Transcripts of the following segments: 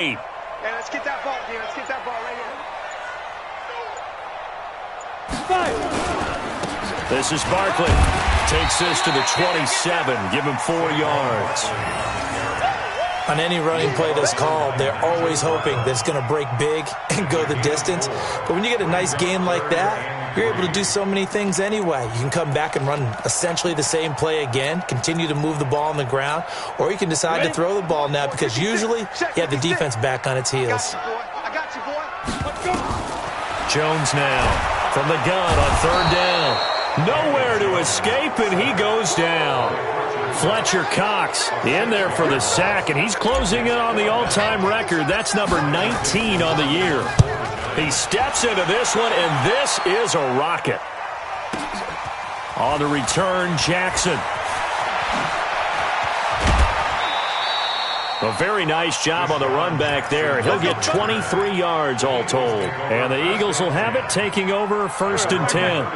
Hey, let's get that ball here. Let's get that ball right here. This is Barkley. Takes this to the 27. Give him 4 yards. On any running play that's called, they're always hoping that it's going to break big and go the distance. But when you get a nice game like that, you're able to do so many things anyway. You can come back and run essentially the same play again, continue to move the ball on the ground, or you can decide to throw the ball now because usually you have the defense back on its heels. I got you, boy. Let's go. Jones now from the gun on 3rd down. Nowhere to escape, and he goes down. Fletcher Cox in there for the sack, and he's closing in on the all-time record. That's number 19 on the year. He steps into this one, and this is a rocket. On the return, Jackson. A very nice job on the run back there. He'll get 23 yards all told. And the Eagles will have it, taking over 1st and 10.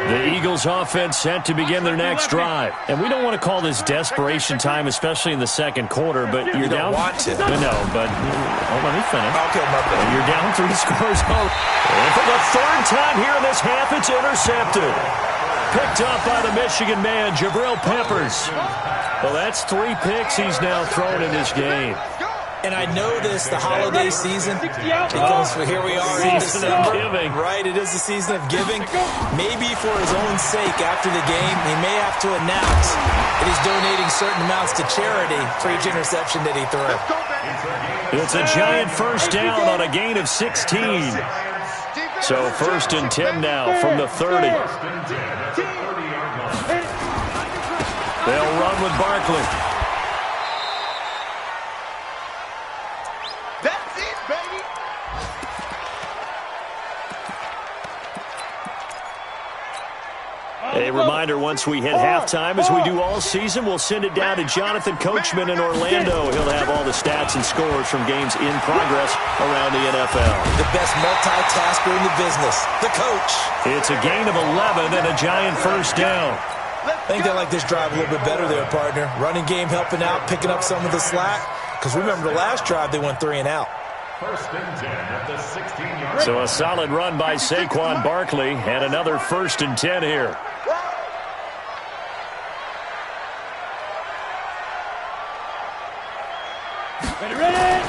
The Eagles offense set to begin their next drive. And we don't want to call this desperation time, especially in the second quarter, but you're down. Want to. No, but let me finish. Okay, my bad. You're down 3 scores. And for the 3rd time here in this half, it's intercepted. Picked up by the Michigan man, Jabril Peppers. Well, that's 3 picks he's now thrown in this game. And I know this, the holiday season, because here we are in December. Giving. Right, it is the season of giving. Maybe for his own sake after the game, he may have to announce that he's donating certain amounts to charity for each interception that he threw. It's a giant 1st down on a gain of 16. So 1st and 10 now from the 30. They'll run with Barkley. That's it, baby. A reminder, once we hit halftime, as we do all season, we'll send it down to Jonathan Coachman in Orlando. He'll have all the stats and scores from games in progress around the NFL. The best multitasker in the business, the coach. It's a gain of 11 and a giant 1st down. I think they like this drive a little bit better there, partner. Running game helping out, picking up some of the slack. Because remember, the last drive, they went 3 and out. 1st and 10 at the 16-yard. So a solid run by Saquon Barkley and another 1st and 10 here. Ready.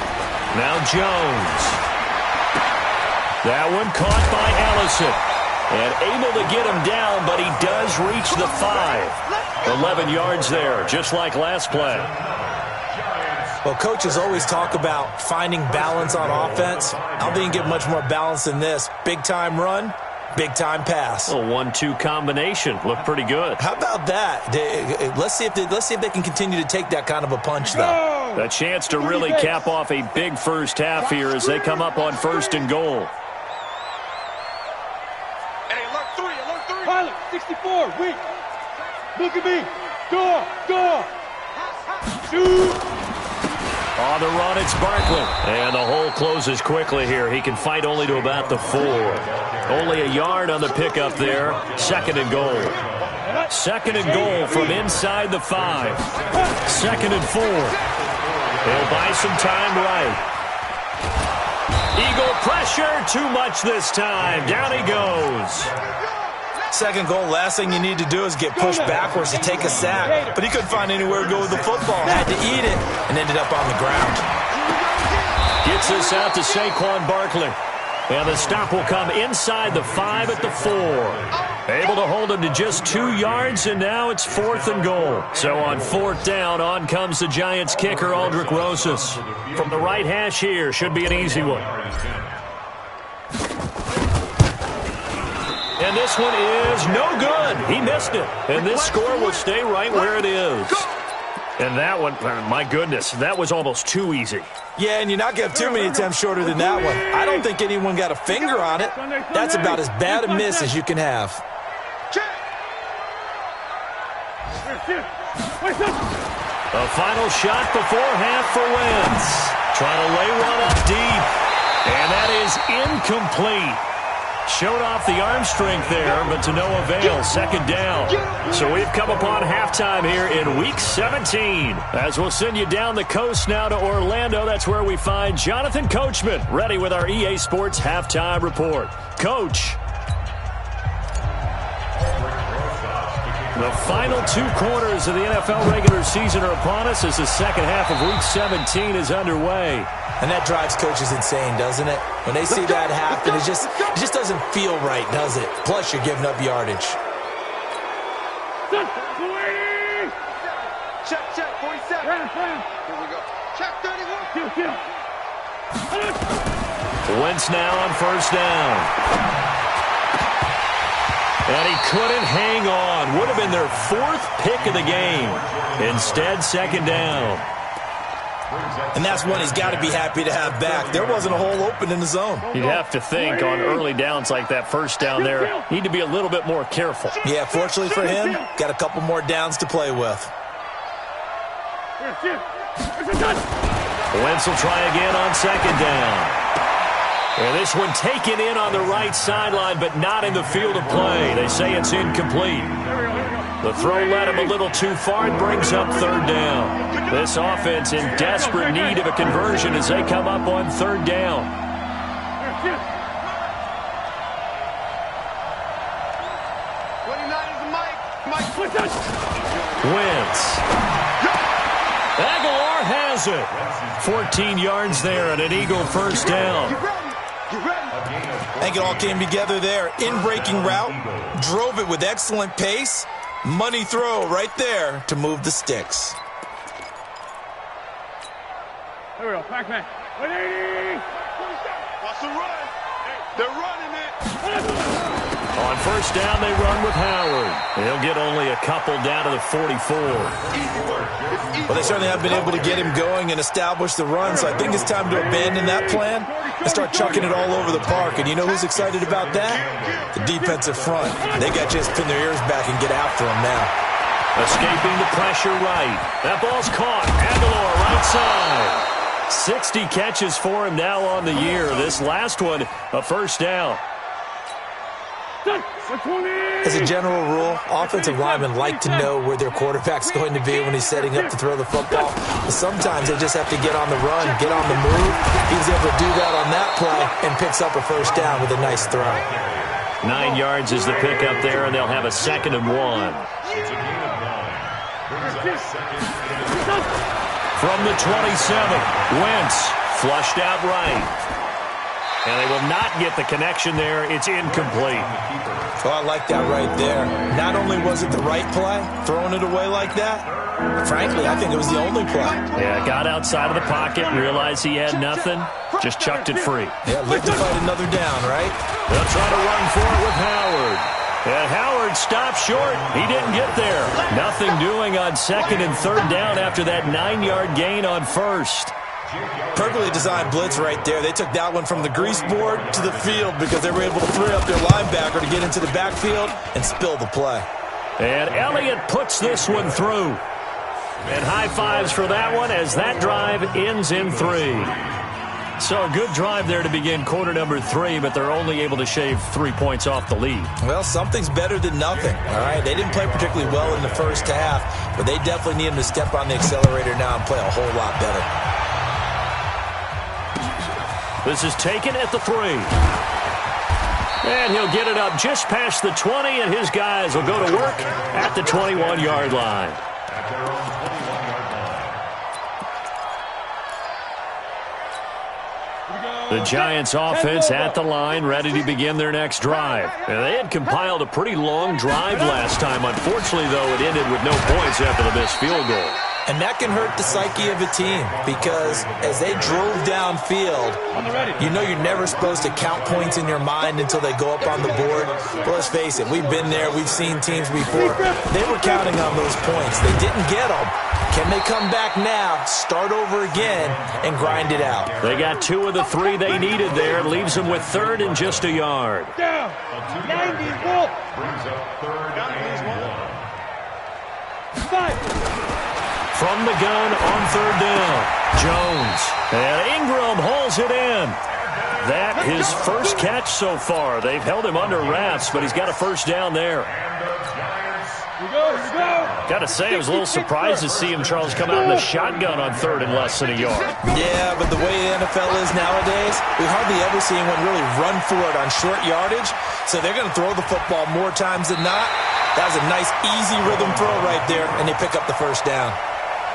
Now Jones. That one caught by Allison. And able to get him down, but he does reach the 5. 11 yards there, just like last play. Well, coaches always talk about finding balance on offense. I don't think you can get much more balance than this. Big-time run, big-time pass. A 1-2 combination. Looked pretty good. How about that? Let's see if they can continue to take that kind of a punch, though. A chance to really cap off a big 1st half here as they come up on 1st and goal. Hey, alert 3, alert 3. Pilot, 64, weak. Look at me. Door. Shoot. On the run, it's Barkley. And the hole closes quickly here. He can fight only to about the 4. Only a yard on the pickup there. 2nd and goal. 2nd and goal from inside the 5. 2nd and 4. He'll buy some time right. Eagle pressure. Too much this time. Down he goes. 2nd goal, last thing you need to do is get pushed backwards to take a sack. But he couldn't find anywhere to go with the football. Had to eat it and ended up on the ground. Gets this out to Saquon Barkley. And the stop will come inside the 5 at the 4. Able to hold him to just 2 yards, and now it's 4th and goal. So on 4th down, on comes the Giants kicker, Aldrick Rosas. From the right hash here, should be an easy one. And this one is no good. He missed it. And this score will stay right where it is. And that one, my goodness, that was almost too easy. Yeah, and you're not going to have too many attempts shorter than that one. I don't think anyone got a finger on it. That's about as bad a miss as you can have. A final shot before half for Wentz. Trying to lay one up deep. And that is incomplete. Showed off the arm strength there, but to no avail. Second down. So we've come upon halftime here in Week 17. As we'll send you down the coast now to Orlando, that's where we find Jonathan Coachman, ready with our EA Sports Halftime Report. Coach. The final 2 quarters of the NFL regular season are upon us as the second half of Week 17 is underway. And that drives coaches insane, doesn't it? When they see that happen, it just doesn't feel right, does it? Plus, you're giving up yardage. Check, 47. Here we go. Check 31. Wentz now on first down. And he couldn't hang on. Would have been their 4th pick of the game. Instead, second down. And that's one he's got to be happy to have back. There wasn't a hole open in the zone. You'd have to think on early downs like that first down there, need to be a little bit more careful. Yeah, fortunately for him, got a couple more downs to play with. Wentz will try again on second down. And this one taken in on the right sideline, but not in the field of play. They say it's incomplete. The throw led him a little too far and brings up third down. This offense in desperate need of a conversion as they come up on third down. 29 is the Mike. Wentz. Aguilar has it. 14 yards there and an Eagle first down. I think it all came together there. In-breaking route, drove it with excellent pace. Money throw right there to move the sticks. There we go, Pac-Man. 180! Watch the run. They're running it. On first down, they run with Howard. He'll get only a couple down to the 44. Well, they certainly haven't been able to get him going and establish the run, so I think it's time to abandon that plan and start chucking it all over the park. And you know who's excited about that? The defensive front. They got to just pin their ears back and get after him now. Escaping the pressure right. That ball's caught. Aguilar right side. 60 catches for him now on the year. This last one, a first down. As a general rule, offensive linemen like to know where their quarterback's going to be when he's setting up to throw the football. But sometimes they just have to get on the run, get on the move. He was able to do that on that play and picks up a first down with a nice throw. 9 yards is the pickup there, and they'll have a 2nd and 1. From the 27, Wentz flushed out right. And they will not get the connection there. It's incomplete. Oh, I like that right there. Not only was it the right play, throwing it away like that, frankly, I think it was the only play. Yeah, got outside of the pocket, realized he had nothing, just chucked it free. Yeah, live to fight another down, right? They'll try to run for it with Howard. And Howard stopped short. He didn't get there. Nothing doing on 2nd and 3rd down after that 9-yard gain on first. Perfectly designed blitz right there. They took that one from the grease board to the field because they were able to free up their linebacker to get into the backfield and spill the play. And Elliott puts this one through. And high fives for that one as that drive ends in 3. So a good drive there to begin quarter number 3, but they're only able to shave 3 points off the lead. Well, something's better than nothing, all right? They didn't play particularly well in the first half, but they definitely need him to step on the accelerator now and play a whole lot better. This is taken at the 3. And he'll get it up just past the 20, and his guys will go to work at the 21-yard line. The Giants offense at the line, ready to begin their next drive. And they had compiled a pretty long drive last time. Unfortunately, though, it ended with no points after the missed field goal. And that can hurt the psyche of a team because as they drove downfield, you know you're never supposed to count points in your mind until they go up on the board. But let's face it, we've been there. We've seen teams before. They were counting on those points. They didn't get them. Can they come back now, start over again, and grind it out? They got 2 of the 3 they needed there. Leaves them with 3rd and just a yard. Down. 90 ball. Brings up 3rd and 1. 5. From the gun on 3rd down, Jones. And Ingram hauls it in. that his first catch so far. They've held him under wraps, but he's got a first down there. Got to say, I was a little surprised to see him, Charles, come out in the shotgun on third and less than a yard. Yeah, but the way the NFL is nowadays, we hardly ever see anyone really run for it on short yardage. So they're going to throw the football more times than not. That was a nice, easy rhythm throw right there, and they pick up the first down.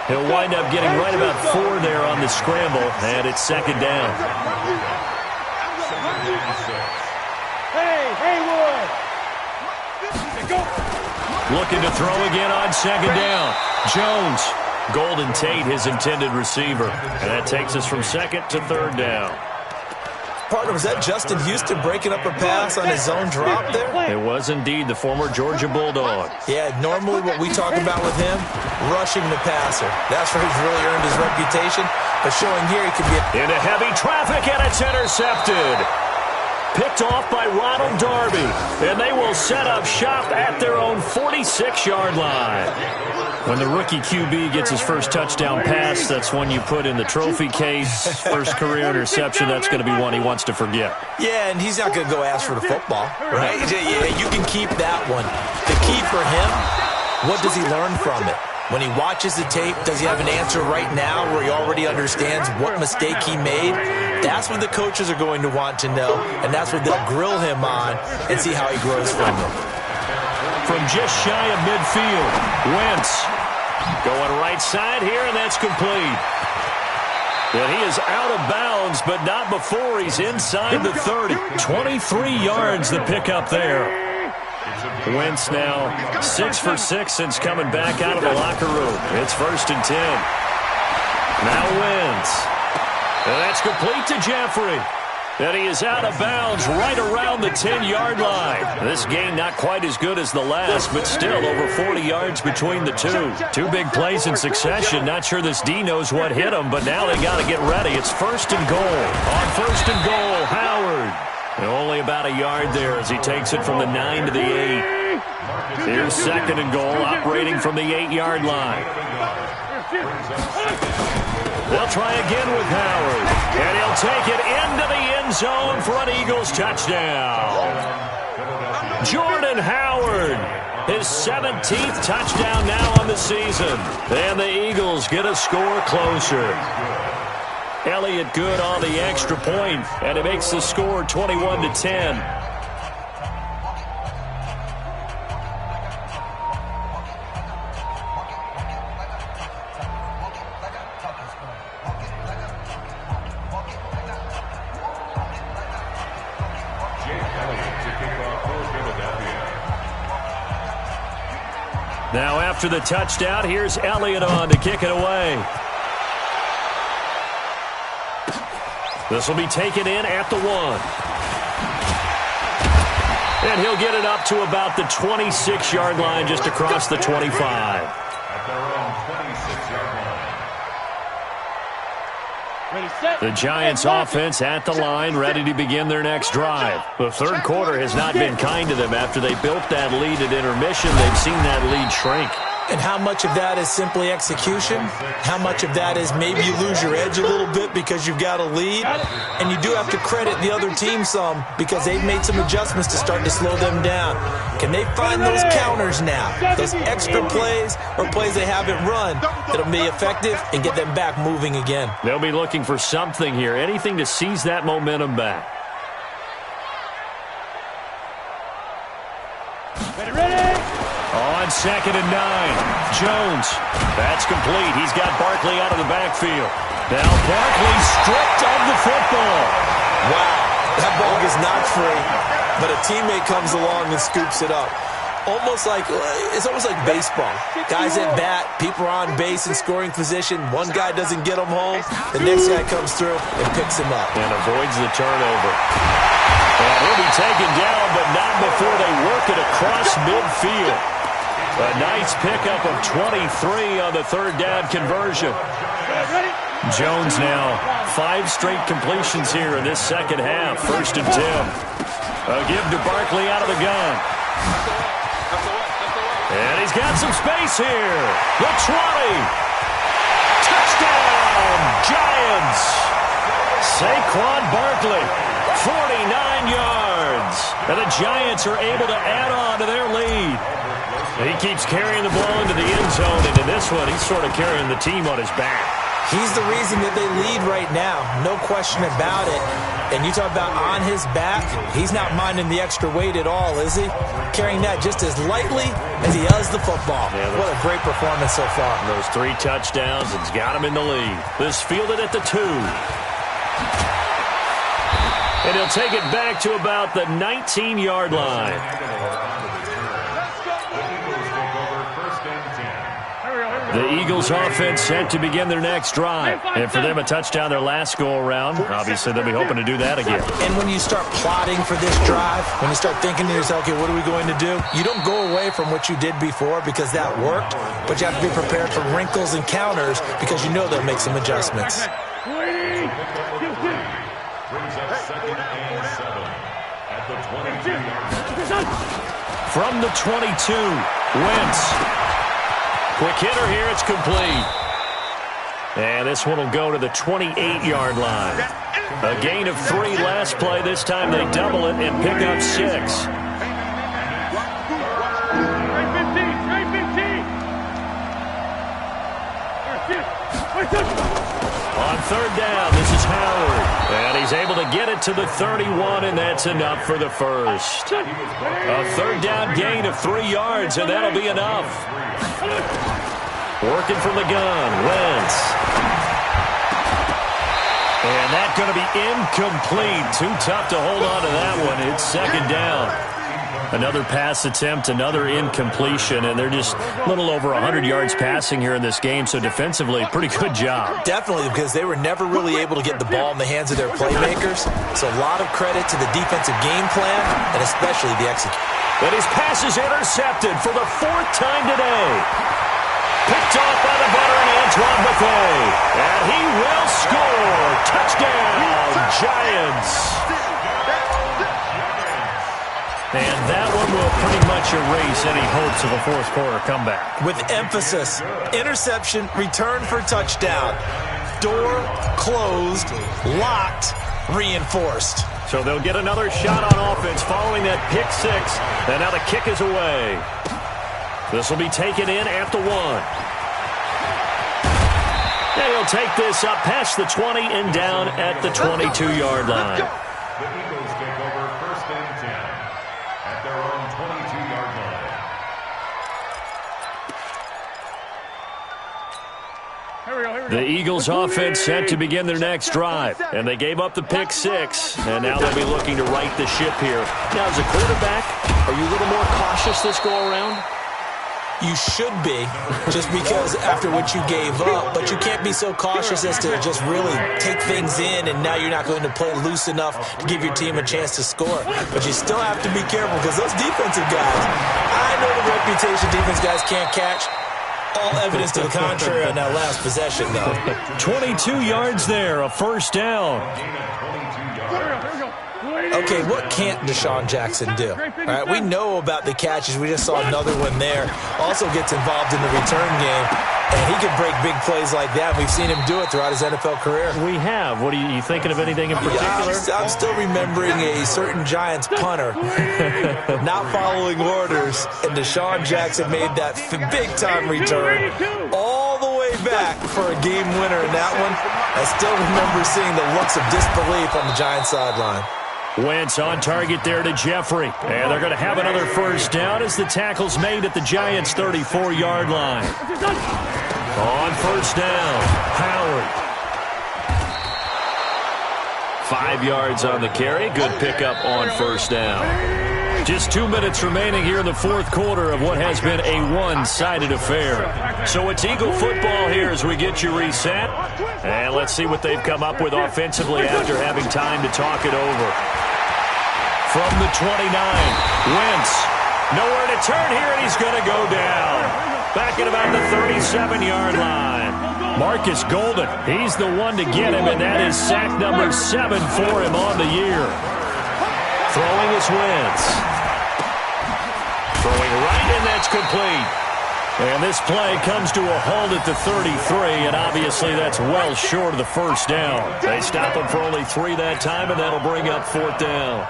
He'll wind up getting right about 4 there on the scramble, and it's second down. Hey, Haywood! Go! Looking to throw again on second down. Jones. Golden Tate, his intended receiver. And that takes us from second to third down. Partner, was that Justin Houston breaking up a pass on his zone drop there? It was indeed the former Georgia Bulldog. Yeah, normally what we talk about with him, rushing the passer. That's where he's really earned his reputation. But showing here he can be... Into heavy traffic, and it's intercepted. Picked off by Ronald Darby. And they will set up shop at their own 46-yard line. When the rookie QB gets his first touchdown pass, that's one you put in the trophy case. First career interception, that's going to be one he wants to forget. Yeah, and he's not going to go ask for the football, right? Yeah, you can keep that one. The key for him, what does he learn from it? When he watches the tape, does he have an answer right now where he already understands what mistake he made? That's what the coaches are going to want to know, and that's what they'll grill him on and see how he grows from them. From just shy of midfield, Wentz going right side here, and that's complete. And he is out of bounds, but not before he's inside the 30. 23 yards the pickup there. Wentz now 6 for 6 since coming back out of the locker room. It's 1st and 10. Now Wentz. And that's complete to Jeffrey. And he is out of bounds right around the 10-yard line. This game not quite as good as the last, but still over 40 yards between the two. 2 big plays in succession. Not sure this D knows what hit him, but now they got to get ready. It's 1st and goal. On 1st and goal, Howard. And only about a yard there as he takes it from the 9 to the 8. Here's 2nd and goal, operating from the 8-yard line. They'll try again with Howard. And he'll take it into the end zone for an Eagles touchdown. Jordan Howard, his 17th touchdown now on the season. And the Eagles get a score closer. Elliott good on the extra point, and it makes the score 21-10. Now after the touchdown, here's Elliott on to kick it away. This will be taken in at the 1. And he'll get it up to about the 26-yard line, just across the 25. The Giants offense at the line, ready to begin their next drive. The third quarter has not been kind to them. After they built that lead at intermission, they've seen that lead shrink. And how much of that is simply execution? How much of that is maybe you lose your edge a little bit because you've got a lead? And you do have to credit the other team some because they've made some adjustments to start to slow them down. Can they find those counters now? Those extra plays or plays they haven't run that'll be effective and get them back moving again. They'll be looking for something here, anything to seize that momentum back. Ready? On 2nd and 9, Jones. That's complete. He's got Barkley out of the backfield. Now Barkley stripped of the football. Wow, that ball gets knocked free, but a teammate comes along and scoops it up. It's almost like baseball. Guys at bat, people are on base in scoring position. One guy doesn't get him home. The next guy comes through and picks him up. And avoids the turnover. And he'll be taken down, but not before they work it across midfield. A nice pickup of 23 on the third down conversion. Jones now 5 straight completions here in this second half. 1st and 10. A give to Barkley out of the gun. And he's got some space here. The 20. Touchdown, Giants. Saquon Barkley, 49 yards. And the Giants are able to add on to their lead. He keeps carrying the ball into the end zone, and in this one, he's sort of carrying the team on his back. He's the reason that they lead right now, no question about it. And you talk about on his back, he's not minding the extra weight at all, is he? Carrying that just as lightly as he does the football. Yeah, what a great performance so far. Those 3 touchdowns, it's got him in the lead. This fielded at the 2. And he'll take it back to about the 19-yard line. The Eagles offense set to begin their next drive. And for them, a touchdown their last go-around. Obviously, they'll be hoping to do that again. And when you start plotting for this drive, when you start thinking to yourself, okay, what are we going to do? You don't go away from what you did before because that worked, but you have to be prepared for wrinkles and counters because you know they'll make some adjustments. Brings up 2nd and 7 at the 22-yard line. From the 22, Wentz. Quick hitter here, it's complete. And this one will go to the 28-yard line. A gain of 3 last play. This time they double it and pick up 6. On 3rd down, this is Howard. And he's able to get it to the 31, and that's enough for the first. A 3rd down gain of 3 yards, and that'll be enough. Working from the gun, Wentz. And that's going to be incomplete. Too tough to hold on to that one. It's 2nd down. Another pass attempt, another incompletion, and they're just a little over 100 yards passing here in this game, so defensively, pretty good job. Definitely, because they were never really able to get the ball in the hands of their playmakers, so a lot of credit to the defensive game plan, and especially the execution. And his pass is intercepted for the 4th time today. Picked off by the veteran Antoine Buffet, and he will score. Touchdown, Giants. And that one will pretty much erase any hopes of a 4th quarter comeback. With emphasis, interception, return for touchdown. Door closed, locked, reinforced. So they'll get another shot on offense following that pick 6. And now the kick is away. This will be taken in at the 1. And he'll take this up past the 20 and down at the 22-yard line. The Eagles take over 1st and 10 at their own 22-yard line. The Eagles offense set to begin their next drive. And they gave up the pick 6. And now they'll be looking to right the ship here. Now, as a quarterback, are you a little more cautious this go-around? You should be, just because after what you gave up, but you can't be so cautious as to just really take things in, and now you're not going to play loose enough to give your team a chance to score. But you still have to be careful because those defensive guys, I know the reputation defense guys can't catch. All evidence to the contrary on that last possession, though. 22 yards there, a 1st down. Okay, what can't Deshaun Jackson do? All right, we know about the catches. We just saw another one there. Also gets involved in the return game, and he can break big plays like that. We've seen him do it throughout his NFL career. We have. What are you thinking of anything in particular? I'm still remembering a certain Giants punter not following orders, and Deshaun Jackson made that big-time return all the way back for a game winner in that one. I still remember seeing the looks of disbelief on the Giants sideline. Wentz on target there to Jeffrey. And they're going to have another 1st down as the tackle's made at the Giants' 34-yard line. On 1st down, Howard. 5 yards on the carry. Good pickup on 1st down. Just 2 minutes remaining here in the 4th quarter of what has been a one-sided affair. So it's Eagle football here as we get you reset. And let's see what they've come up with offensively after having time to talk it over. From the 29, Wentz. Nowhere to turn here, and he's going to go down. Back at about the 37-yard line. Marcus Golden, he's the one to get him, and that is sack number 7 for him on the year. Throwing is Wentz. Throwing right, and that's complete. And this play comes to a halt at the 33, and obviously that's well short of the first down. They stop him for only 3 that time, and that'll bring up 4th down.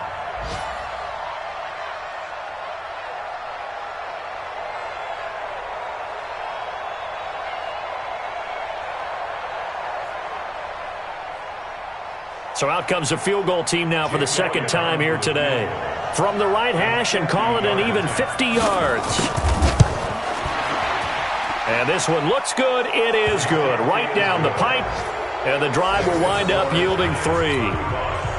So out comes a field goal team now for the second time here today. From the right hash and call it an even 50 yards. And this one looks good. It is good. Right down the pipe. And the drive will wind up yielding 3.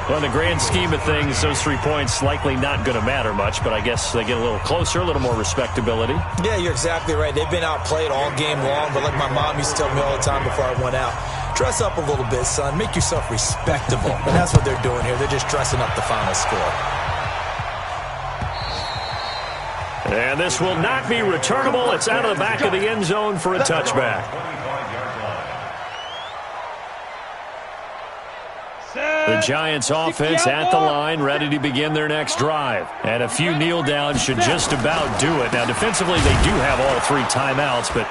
Well, in the grand scheme of things, those 3 points likely not going to matter much, but I guess they get a little closer, a little more respectability. Yeah, you're exactly right. They've been outplayed all game long, but like my mom used to tell me all the time before I went out, dress up a little bit, son. Make yourself respectable. And that's what they're doing here. They're just dressing up the final score. And this will not be returnable. It's out of the back of the end zone for a touchback. The Giants offense at the line, ready to begin their next drive. And a few kneel downs should just about do it. Now, defensively, they do have all 3 timeouts, but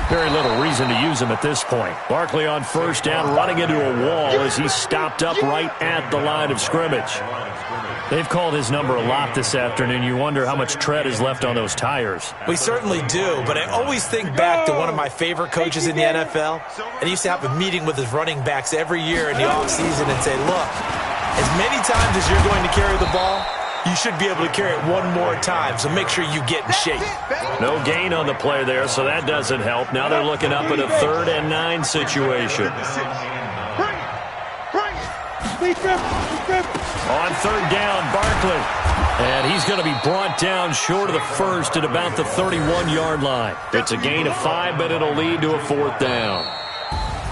very little reason to use them at this point. Barkley on first down, running into a wall as he's stopped up right at the line of scrimmage. They've called his number a lot this afternoon. You wonder how much tread is left on those tires. We certainly do, but I always think back to one of my favorite coaches in the NFL. And he used to have a meeting with his running backs every year in the offseason and say, look, as many times as you're going to carry the ball, you should be able to carry it one more time, so make sure you get in shape. No gain on the play there, so that doesn't help. Now they're looking up at a 3rd and 9 situation. On 3rd down, Barkley. And he's going to be brought down short of the first at about the 31-yard line. It's a gain of 5, but it'll lead to a 4th down.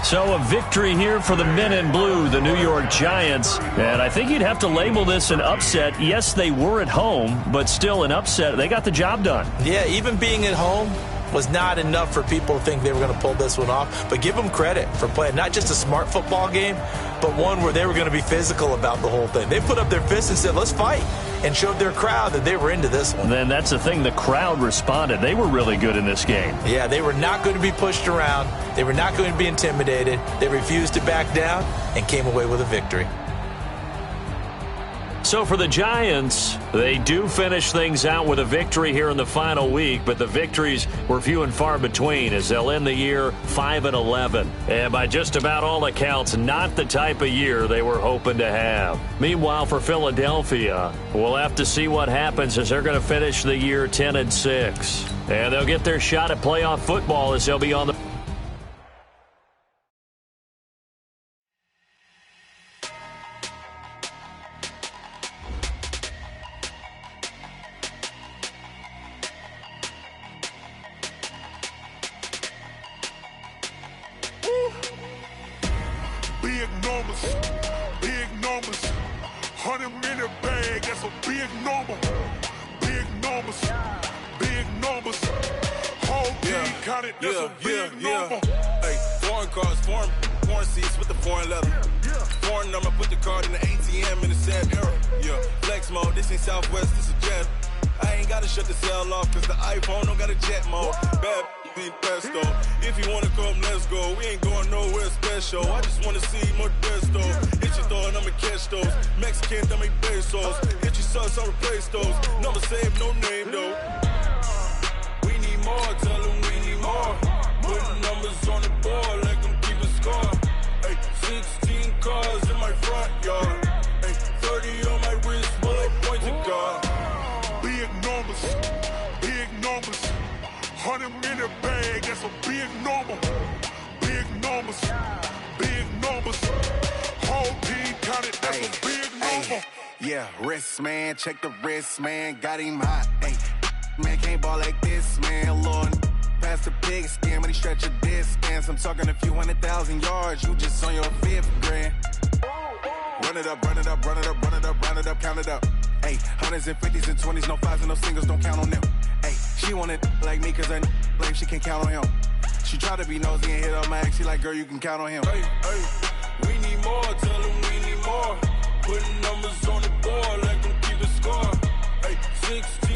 So a victory here for the men in blue, the New York Giants. And I think you'd have to label this an upset. Yes, they were at home, but still an upset. They got the job done. Yeah, even being at home was not enough for people to think they were going to pull this one off. But give them credit for playing not just a smart football game, but one where they were going to be physical about the whole thing. They put up their fists and said, let's fight, and showed their crowd that they were into this one. And then that's the thing, the crowd responded. They were really good in this game. Yeah, they were not going to be pushed around. They were not going to be intimidated. They refused to back down and came away with a victory. So for the Giants, they do finish things out with a victory here in the final week, but the victories were few and far between as they'll end the year 5-11. And by just about all accounts, not the type of year they were hoping to have. Meanwhile, for Philadelphia, we'll have to see what happens as they're going to finish the year 10-6. And they'll get their shot at playoff football as they'll be on the big numbers, 100-minute bag, that's a big number. Big numbers, whole team counted, that's a big number. Hey, foreign cars, foreign seats with the foreign leather. Foreign number, put the card in the ATM in the sad era. Yeah, flex mode, this ain't Southwest, this a jet. I ain't gotta shut the cell off, cause the iPhone don't got a jet mode. Bad pesto. If you wanna come, let's go. We ain't going nowhere special. I just wanna see more pesto. Hit your thought, I'ma catch those. Mexican, that make pesos. Hit your sauce, I'll replace those. Number saved, no name though. We need more, tell them we need more. Putting numbers on the board, like them keep a score. Hey, 16 cars in my front yard. Hey, 30 on my wrist, while I point to God. Big numbers, 100-minute bag, that's a big number. Big numbers, whole team counted, that's a big number. Yeah, wrist man, check the wrist man, got him hot. Hey, man can't ball like this, man. Lord, past the pig skin, but he stretch a distance. I'm talking a few 100,000 yards, you just on your 5th grand. Run it up, count it up. Hey, 100s and 50s and 20s, no 5s and no singles, don't count on them. Hey, she want it like me, cause her like she can count on him. She try to be nosy and hit on my ex, she like, girl, you can count on him. Hey, we need more, tell them we need more. Putting numbers on the board, like them keep a score. Hey, 16